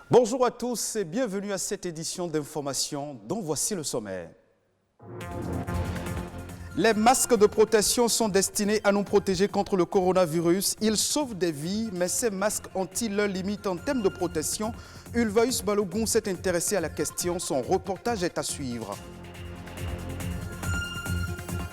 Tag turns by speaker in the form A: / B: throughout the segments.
A: Bonjour à tous et bienvenue à cette édition d'information dont voici le sommaire. Les masques de protection sont destinés à nous protéger contre le coronavirus. Ils sauvent des vies, mais ces masques ont-ils leurs limites en termes de protection? Ulvaeus Balogun s'est intéressé à la question. Son reportage est à suivre.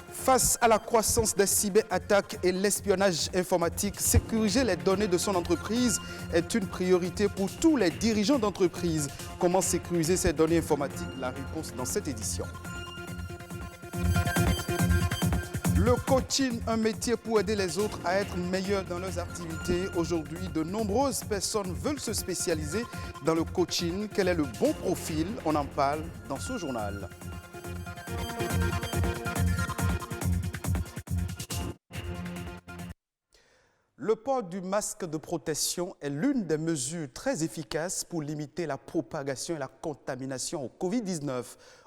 A: Face à la croissance des cyberattaques et l'espionnage informatique, sécuriser les données de son entreprise est une priorité pour tous les dirigeants d'entreprise. Comment sécuriser ces données informatiques? La réponse dans cette édition. Le coaching, un métier pour aider les autres à être meilleurs dans leurs activités. Aujourd'hui, de nombreuses personnes veulent se spécialiser dans le coaching. Quel est le bon profil? On en parle dans ce journal. Le port du masque de protection est l'une des mesures très efficaces pour limiter la propagation et la contamination au Covid-19.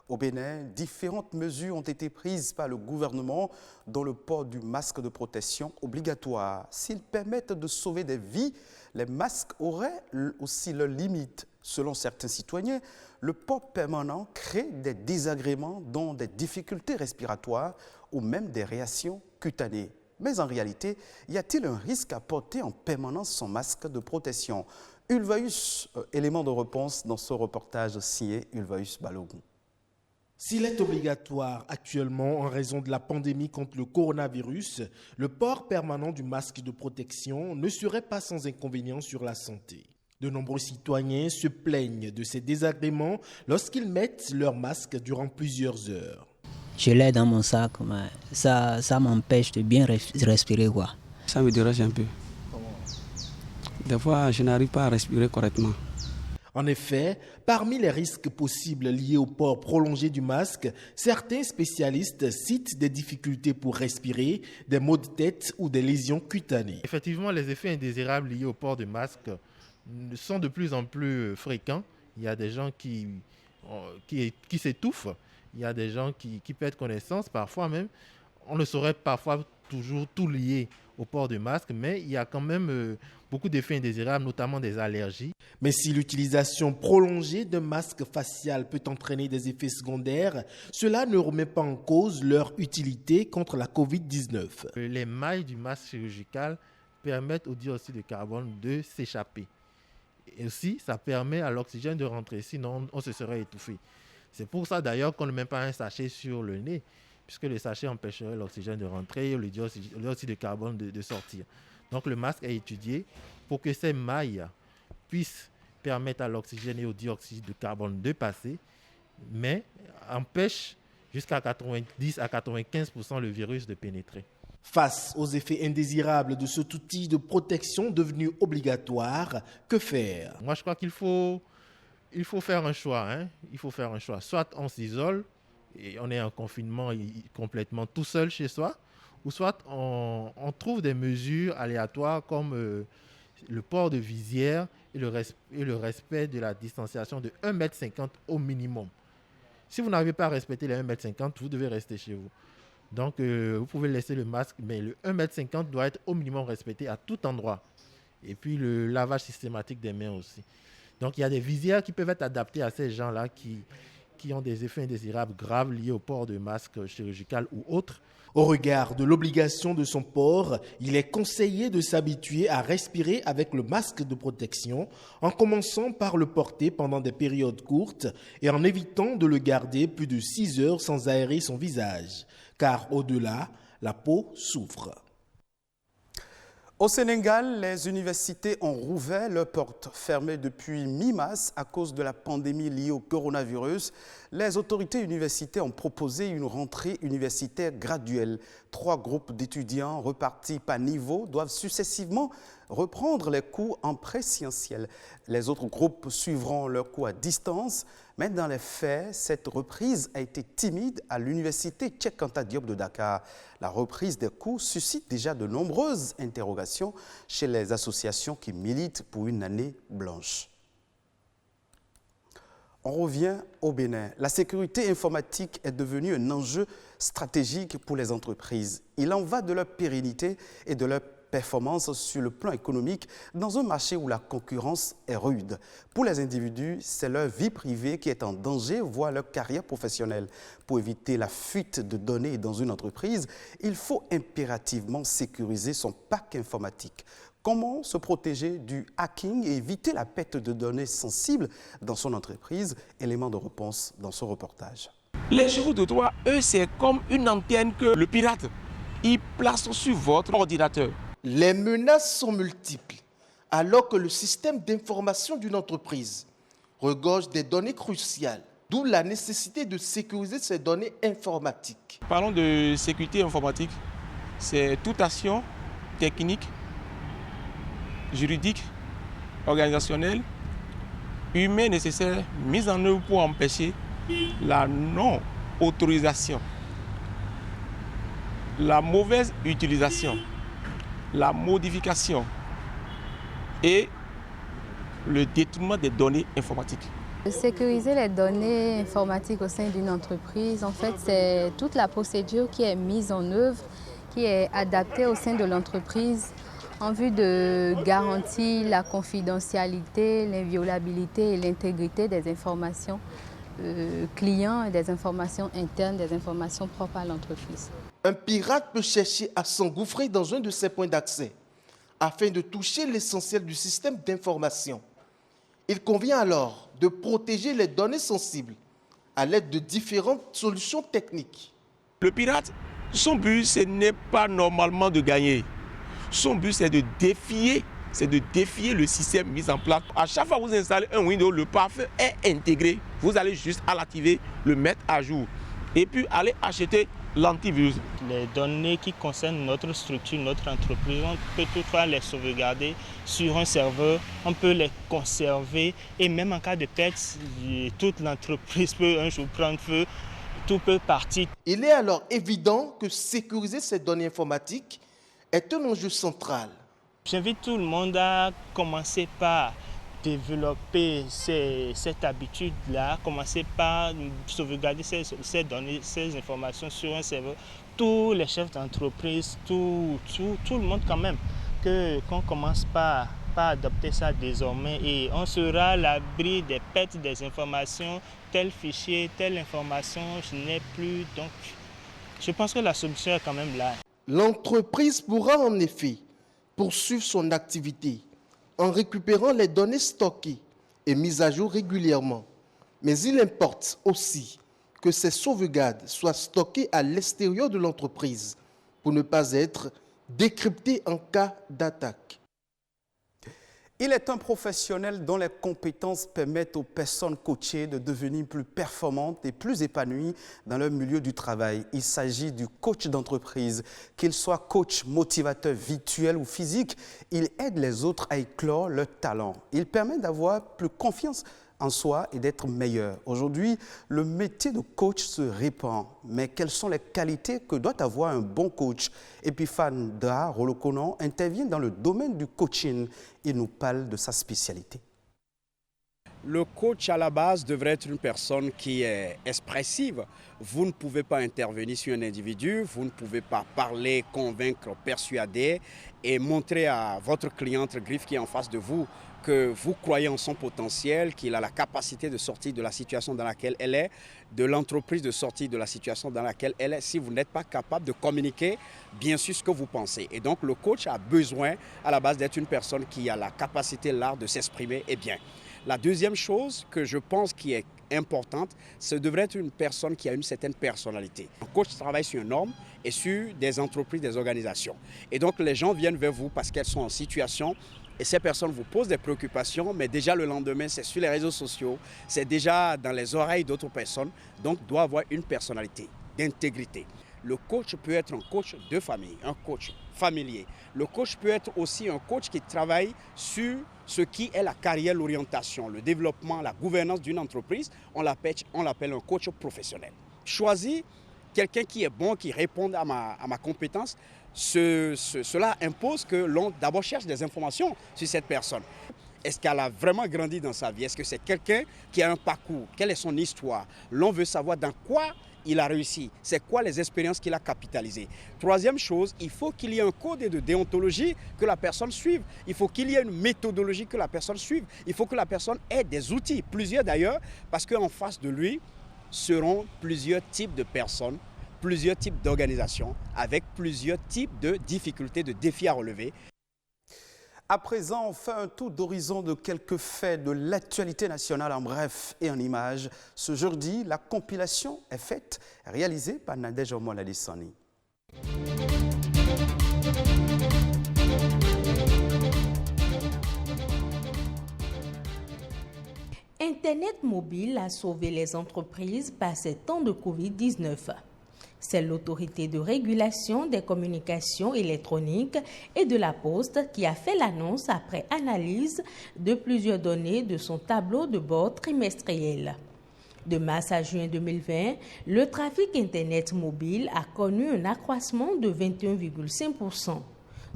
A: Au Bénin, différentes mesures ont été prises par le gouvernement, dont le port du masque de protection obligatoire. S'ils permettent de sauver des vies, les masques auraient aussi leurs limites. Selon certains citoyens, le port permanent crée des désagréments, dont des difficultés respiratoires ou même des réactions cutanées. Mais en réalité, y a-t-il un risque à porter en permanence son masque de protection? Ulvaeus, élément de réponse dans ce reportage signé Ulvaeus Balogun.
B: S'il est obligatoire actuellement en raison de la pandémie contre le coronavirus, le port permanent du masque de protection ne serait pas sans inconvénient sur la santé. De nombreux citoyens se plaignent de ces désagréments lorsqu'ils mettent leur masque durant plusieurs heures.
C: Je l'ai dans mon sac, mais ça m'empêche de bien respirer, quoi.
D: Ça me dérange un peu. Des fois, je n'arrive pas à respirer correctement.
B: En effet, parmi les risques possibles liés au port prolongé du masque, certains spécialistes citent des difficultés pour respirer, des maux de tête ou des lésions cutanées.
E: Effectivement, les effets indésirables liés au port du masque sont de plus en plus fréquents. Il y a des gens qui s'étouffent. Il y a des gens qui perdent connaissance, parfois même. On ne saurait parfois toujours tout lier au port du masque, mais il y a quand même beaucoup d'effets indésirables, notamment des allergies.
B: Mais si l'utilisation prolongée d'un masque facial peut entraîner des effets secondaires, cela ne remet pas en cause leur utilité contre la Covid-19.
E: Les mailles du masque chirurgical permettent au dioxyde de carbone de s'échapper. Et aussi, ça permet à l'oxygène de rentrer, sinon on se serait étouffé. C'est pour ça d'ailleurs qu'on ne met pas un sachet sur le nez, puisque le sachet empêcherait l'oxygène de rentrer et le dioxyde de carbone de sortir. Donc le masque est étudié pour que ces mailles puissent permettre à l'oxygène et au dioxyde de carbone de passer, mais empêche jusqu'à 90 à 95% le virus de pénétrer.
B: Face aux effets indésirables de cet outil de protection devenu obligatoire, que faire?
E: Moi, je crois qu'il faut faire un choix. Il faut faire un choix. Soit on s'isole et on est en confinement complètement tout seul chez soi, ou soit on trouve des mesures aléatoires comme le port de visière et le respect de la distanciation de 1,50 m au minimum. Si vous n'arrivez pas à respecter les 1,50 m, vous devez rester chez vous. Donc, vous pouvez laisser le masque, mais le 1,50 m doit être au minimum respecté à tout endroit. Et puis, le lavage systématique des mains aussi. Donc, il y a des visières qui peuvent être adaptées à ces gens-là qui ont des effets indésirables graves liés au port de masque chirurgical ou autres.
B: Au regard de l'obligation de son port, il est conseillé de s'habituer à respirer avec le masque de protection en commençant par le porter pendant des périodes courtes et en évitant de le garder plus de 6 heures sans aérer son visage, car au-delà, la peau souffre.
A: Au Sénégal, les universités ont rouvert leurs portes. Fermées depuis mi-mars à cause de la pandémie liée au coronavirus, les autorités universitaires ont proposé une rentrée universitaire graduelle. 3 groupes d'étudiants repartis par niveau doivent successivement reprendre les cours en présentiel. Les autres groupes suivront leurs cours à distance, mais dans les faits, cette reprise a été timide à l'université Cheikh Anta Diop de Dakar. La reprise des cours suscite déjà de nombreuses interrogations chez les associations qui militent pour une année blanche. On revient au Bénin. La sécurité informatique est devenue un enjeu stratégique pour les entreprises. Il en va de leur pérennité et de leur performance sur le plan économique dans un marché où la concurrence est rude. Pour les individus, c'est leur vie privée qui est en danger, voire leur carrière professionnelle. Pour éviter la fuite de données dans une entreprise, il faut impérativement sécuriser son parc informatique. Comment se protéger du hacking et éviter la perte de données sensibles dans son entreprise? Élément de réponse dans ce reportage.
F: Les chevaux de droit, eux, c'est comme une antenne que le pirate, il place sur votre ordinateur.
B: Les menaces sont multiples, alors que le système d'information d'une entreprise regorge des données cruciales, d'où la nécessité de sécuriser ces données informatiques.
F: Parlons de sécurité informatique, c'est toute action technique, juridique, organisationnelle, humaine nécessaire, mise en œuvre pour empêcher la non-autorisation, la mauvaise utilisation, la modification et le détournement des données informatiques.
G: Sécuriser les données informatiques au sein d'une entreprise, en fait, c'est toute la procédure qui est mise en œuvre, qui est adaptée au sein de l'entreprise en vue de garantir la confidentialité, l'inviolabilité et l'intégrité des informations clients, des informations internes, des informations propres à l'entreprise.
B: Un pirate peut chercher à s'engouffrer dans un de ces points d'accès afin de toucher l'essentiel du système d'information. Il convient alors de protéger les données sensibles à l'aide de différentes solutions techniques.
F: Le pirate, son but, ce n'est pas normalement de gagner. Son but, c'est de défier le système mis en place. À chaque fois que vous installez un Windows, le pare-feu est intégré. Vous allez juste à l'activer, le mettre à jour et puis aller acheter l'antivirus.
H: Les données qui concernent notre structure, notre entreprise, on peut toutefois les sauvegarder sur un serveur, on peut les conserver et même en cas de perte, toute l'entreprise peut un jour prendre feu, tout peut partir.
B: Il est alors évident que sécuriser ces données informatiques est un enjeu central.
H: J'invite tout le monde à commencer par développer cette habitude-là, commencer par sauvegarder ces données, ces informations sur un serveur. Tous les chefs d'entreprise, tout le monde quand même, qu'on commence par adopter ça désormais et on sera à l'abri des pertes des informations, tel fichier, telle information, je n'ai plus. Donc, je pense que la solution est quand même là.
B: L'entreprise pourra en effet poursuivre son activité en récupérant les données stockées et mises à jour régulièrement. Mais il importe aussi que ces sauvegardes soient stockées à l'extérieur de l'entreprise pour ne pas être décryptées en cas d'attaque.
A: Il est un professionnel dont les compétences permettent aux personnes coachées de devenir plus performantes et plus épanouies dans leur milieu du travail. Il s'agit du coach d'entreprise. Qu'il soit coach motivateur virtuel ou physique, il aide les autres à éclore leurs talents. Il permet d'avoir plus confiance en soi et d'être meilleur. Aujourd'hui, le métier de coach se répand. Mais quelles sont les qualités que doit avoir un bon coach? Epiphane Da Rolokonon intervient dans le domaine du coaching. Il nous parle de sa spécialité.
I: Le coach à la base devrait être une personne qui est expressive. Vous ne pouvez pas intervenir sur un individu, vous ne pouvez pas parler, convaincre, persuader et montrer à votre client entre griffes qui est en face de vous que vous croyez en son potentiel, qu'il a la capacité de sortir de la situation dans laquelle elle est, de l'entreprise de sortir de la situation dans laquelle elle est, si vous n'êtes pas capable de communiquer bien sûr ce que vous pensez. Et donc le coach a besoin à la base d'être une personne qui a la capacité, l'art de s'exprimer et bien. La deuxième chose que je pense qui est importante, ce devrait être une personne qui a une certaine personnalité. Un coach travaille sur une norme et sur des entreprises, des organisations. Et donc les gens viennent vers vous parce qu'elles sont en situation et ces personnes vous posent des préoccupations, mais déjà le lendemain, c'est sur les réseaux sociaux, c'est déjà dans les oreilles d'autres personnes, donc doit avoir une personnalité d'intégrité. Le coach peut être un coach de famille, un coach familier. Le coach peut être aussi un coach qui travaille sur ce qui est la carrière, l'orientation, le développement, la gouvernance d'une entreprise. On l'appelle un coach professionnel. Choisir quelqu'un qui est bon, qui répond à ma cela impose que l'on d'abord cherche des informations sur cette personne. Est-ce qu'elle a vraiment grandi dans sa vie? Est-ce que c'est quelqu'un qui a un parcours? Quelle est son histoire? L'on veut savoir dans quoi il a réussi. C'est quoi les expériences qu'il a capitalisées? Troisième chose, il faut qu'il y ait un code de déontologie que la personne suive. Il faut qu'il y ait une méthodologie que la personne suive. Il faut que la personne ait des outils, plusieurs d'ailleurs, parce qu'en face de lui seront plusieurs types de personnes, plusieurs types d'organisations, avec plusieurs types de difficultés, de défis à relever.
A: À présent, on fait un tour d'horizon de quelques faits de l'actualité nationale en bref et en images. Ce jeudi, la compilation est faite, réalisée par Nadège Omon-Adissani.
J: Internet mobile a sauvé les entreprises par ces temps de Covid-19. C'est l'autorité de régulation des communications électroniques et de la Poste qui a fait l'annonce après analyse de plusieurs données de son tableau de bord trimestriel. De mars à juin 2020, le trafic Internet mobile a connu un accroissement de 21,5%.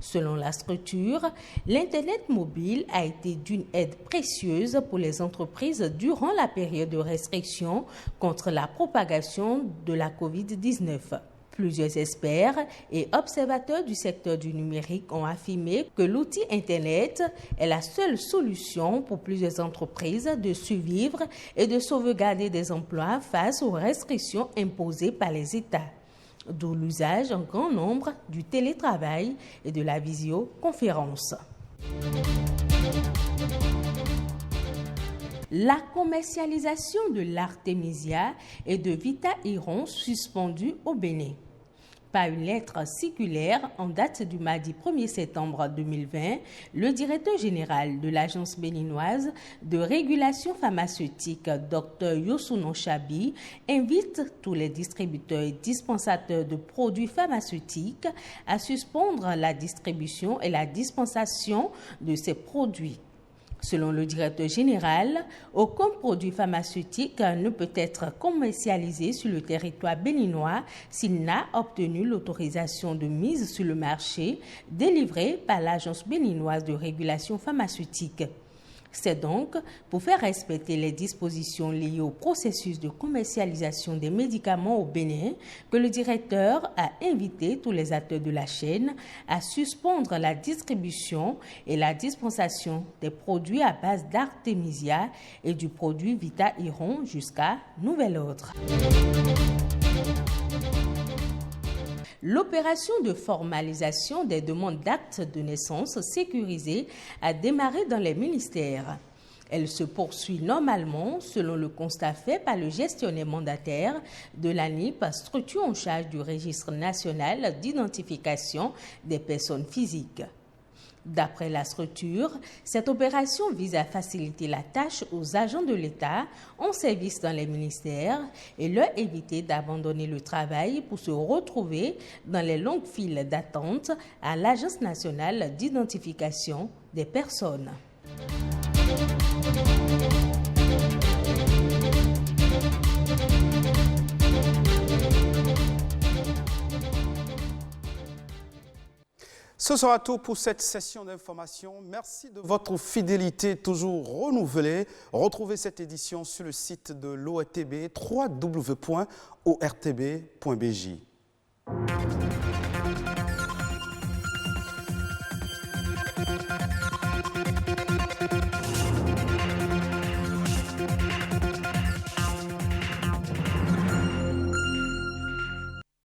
J: Selon la structure, l'Internet mobile a été d'une aide précieuse pour les entreprises durant la période de restriction contre la propagation de la COVID-19. Plusieurs experts et observateurs du secteur du numérique ont affirmé que l'outil Internet est la seule solution pour plusieurs entreprises de survivre et de sauvegarder des emplois face aux restrictions imposées par les États. D'où l'usage en grand nombre du télétravail et de la visioconférence. La commercialisation de l'Artemisia et de Vita Iron suspendue au Bénin. Par une lettre circulaire en date du mardi 1er septembre 2020, le directeur général de l'Agence béninoise de régulation pharmaceutique, Dr Yosuno Chabi, invite tous les distributeurs et dispensateurs de produits pharmaceutiques à suspendre la distribution et la dispensation de ces produits. Selon le directeur général, aucun produit pharmaceutique ne peut être commercialisé sur le territoire béninois s'il n'a obtenu l'autorisation de mise sur le marché délivrée par l'Agence béninoise de régulation pharmaceutique. C'est donc pour faire respecter les dispositions liées au processus de commercialisation des médicaments au Bénin que le directeur a invité tous les acteurs de la chaîne à suspendre la distribution et la dispensation des produits à base d'Artemisia et du produit Vita Iron jusqu'à nouvel ordre. L'opération de formalisation des demandes d'actes de naissance sécurisés a démarré dans les ministères. Elle se poursuit normalement selon le constat fait par le gestionnaire mandataire de l'ANIP, structure en charge du registre national d'identification des personnes physiques. D'après la structure, cette opération vise à faciliter la tâche aux agents de l'État en service dans les ministères et leur éviter d'abandonner le travail pour se retrouver dans les longues files d'attente à l'Agence nationale d'identification des personnes.
A: Ce sera tout pour cette session d'information. Merci de votre fidélité toujours renouvelée. Retrouvez cette édition sur le site de l'ORTB, www.ortb.bj.